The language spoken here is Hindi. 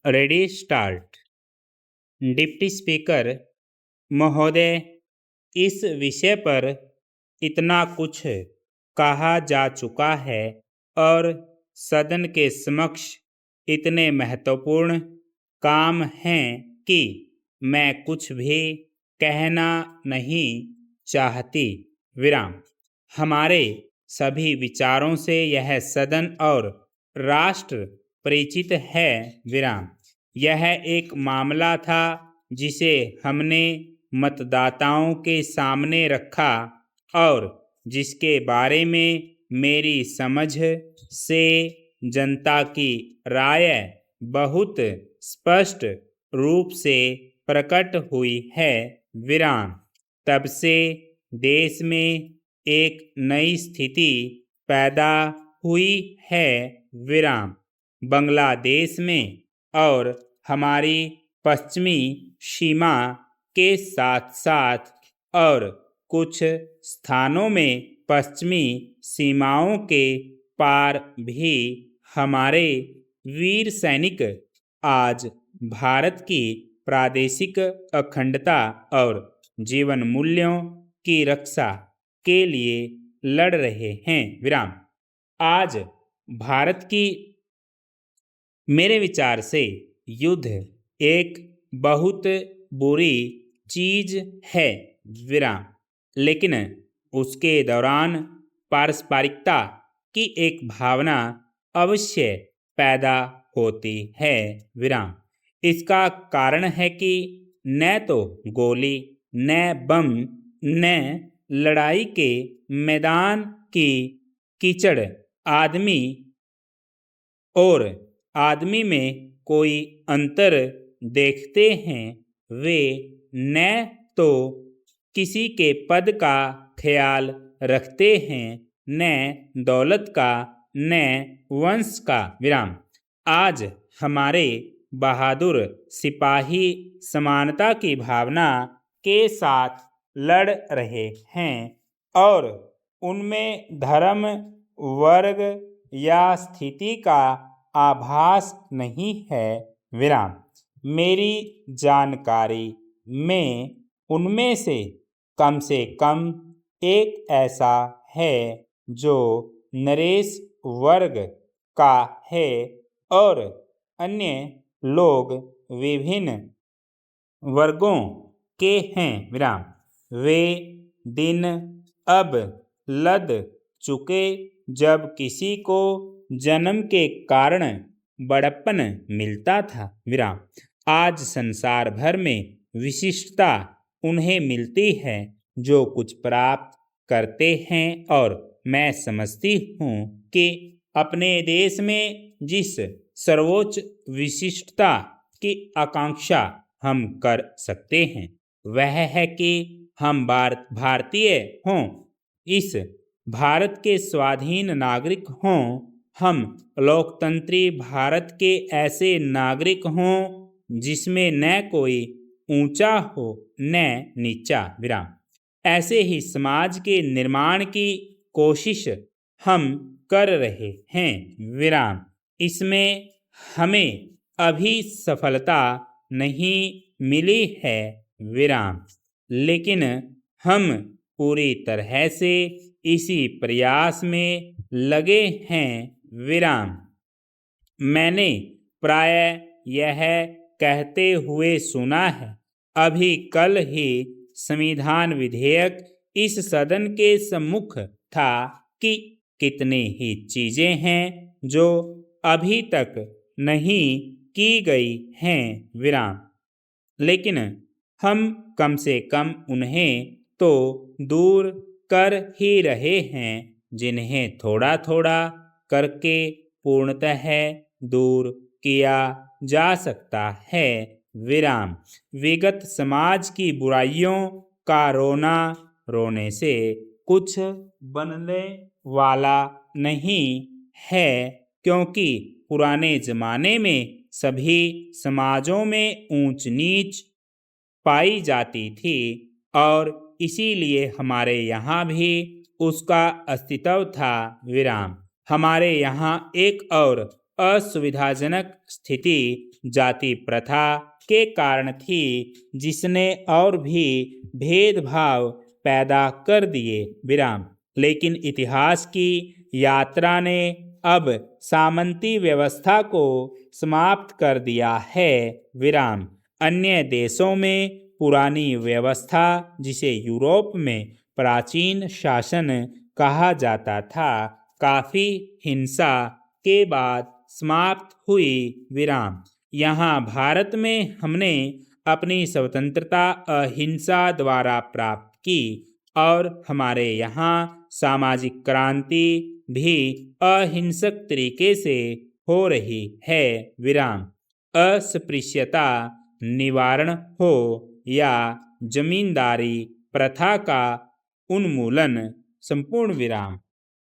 Ready start. डिप्टी स्पीकर महोदय, इस विषय पर इतना कुछ कहा जा चुका है और सदन के समक्ष इतने महत्वपूर्ण काम हैं कि मैं कुछ भी कहना नहीं चाहती। विराम। हमारे सभी विचारों से यह सदन और राष्ट्र परिचित है। विराम। यह एक मामला था जिसे हमने मतदाताओं के सामने रखा और जिसके बारे में मेरी समझ से जनता की राय बहुत स्पष्ट रूप से प्रकट हुई है। विराम। तब से देश में एक नई स्थिति पैदा हुई है। विराम। बांग्लादेश में और हमारी पश्चिमी सीमा के साथ साथ और कुछ स्थानों में पश्चिमी सीमाओं के पार भी हमारे वीर सैनिक आज भारत की प्रादेशिक अखंडता और जीवन मूल्यों की रक्षा के लिए लड़ रहे हैं। विराम। आज भारत की मेरे विचार से युद्ध एक बहुत बुरी चीज है। विराम। लेकिन उसके दौरान पारस्परिकता की एक भावना अवश्य पैदा होती है। विराम। इसका कारण है कि न तो गोली, न बम, न लड़ाई के मैदान की कीचड़ आदमी और आदमी में कोई अंतर देखते हैं। वे न तो किसी के पद का ख्याल रखते हैं, न दौलत का, न वंश का। विराम। आज हमारे बहादुर सिपाही समानता की भावना के साथ लड़ रहे हैं और उनमें धर्म, वर्ग या स्थिति का आभास नहीं है। विराम। मेरी जानकारी में उनमें से कम एक ऐसा है जो नरेश वर्ग का है और अन्य लोग विभिन्न वर्गों के हैं। विराम। वे दिन अब लद चुके जब किसी को जन्म के कारण बड़प्पन मिलता था। विराम। आज संसार भर में विशिष्टता उन्हें मिलती है जो कुछ प्राप्त करते हैं और मैं समझती हूँ कि अपने देश में जिस सर्वोच्च विशिष्टता की आकांक्षा हम कर सकते हैं वह है कि हम भारतीय हों, इस भारत के स्वाधीन नागरिक हों, हम लोकतंत्री भारत के ऐसे नागरिक हों जिसमें न कोई ऊंचा हो न नीचा। विराम। ऐसे ही समाज के निर्माण की कोशिश हम कर रहे हैं। विराम। इसमें हमें अभी सफलता नहीं मिली है। विराम। लेकिन हम पूरी तरह से इसी प्रयास में लगे हैं। विराम। मैंने प्रायः यह कहते हुए सुना है, अभी कल ही संविधान विधेयक इस सदन के सम्मुख था कि कितनी ही चीजें हैं जो अभी तक नहीं की गई हैं। विराम। लेकिन हम कम से कम उन्हें तो दूर कर ही रहे हैं जिन्हें थोड़ा थोड़ा करके पूर्णतः दूर किया जा सकता है। विराम। विगत समाज की बुराइयों का रोना रोने से कुछ बनने वाला नहीं है, क्योंकि पुराने जमाने में सभी समाजों में ऊंच नीच पाई जाती थी और इसीलिए हमारे यहाँ भी उसका अस्तित्व था। विराम। हमारे यहाँ एक और असुविधाजनक स्थिति जाति प्रथा के कारण थी, जिसने और भी भेदभाव पैदा कर दिए विराम। लेकिन इतिहास की यात्रा ने अब सामंती व्यवस्था को समाप्त कर दिया है विराम। अन्य देशों में पुरानी व्यवस्था, जिसे यूरोप में प्राचीन शासन कहा जाता था, काफी हिंसा के बाद समाप्त हुई विराम। यहाँ भारत में हमने अपनी स्वतंत्रता अहिंसा द्वारा प्राप्त की और हमारे यहाँ सामाजिक क्रांति भी अहिंसक तरीके से हो रही है विराम। अस्पृश्यता निवारण हो या जमींदारी प्रथा का उन्मूलन, संपूर्ण विराम।